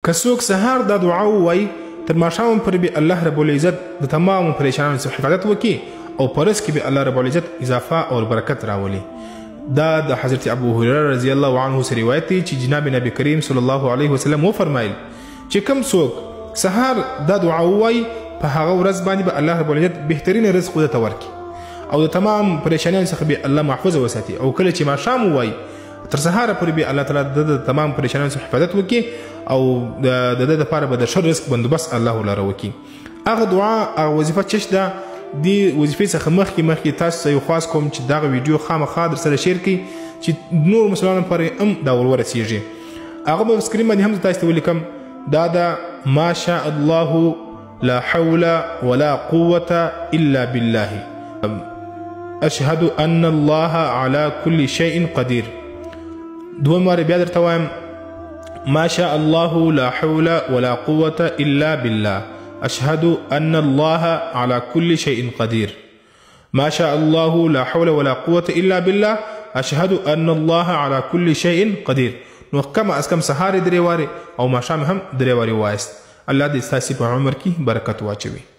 که څوک سهار دا دعا ووایي تر ماښام پورې به الله رب العزت د تمامو پریشانانو څخه حفاظت وکړي او په رزق کې به الله رب العزت اضافه او برکت راولي. دا د حضرت ابو هريره رضی الله عنه سره روایت دی چې جناب نبی کریم صلی الله علیه وسلم وفرمایل چې کوم څوک سهار دا دعا ووایي په هغه ورځ باندې به الله رب العزت بهترین رزق ورته ورکړي او د تمام پریشانیانو څخه به الله محفوظ وساتي او کله چې ماښام ووایي تر سهاره پورې به الله تعالی د تمام پریشانیانو څخه حفاظت وکړي او د ده دپاره به د ښه رزق بندوبست الله لره وکړي. هغه دعا هغه وظیفه چې ده دې وظیفې څخه مخکې تاسو ته یو خواست کوم چې دغه ویډیو خامخا در سره شیر کړئ چې نور مسلمانانو لپاره هم دا ورسیږي. هغه به سکرین باندې هم تاسو ته ولیکم. دا ده ما شاء الله لا حول ولا قوة إلا بالله أشهد أن الله على كل شيء قدير. دوم واره بیا درته وایم ما شاء الله لا حول ولا قوة إلا بالله أشهد أن الله على كل شيء قدير. ما شاء الله لا حول ولا قوة إلا بالله أشهد أن الله على كل شيء قدير. نو کم از کم سهار درې واره او ماښام هم درې واره وایست. الله دې ستاسې په عمر کې برکت واچوي.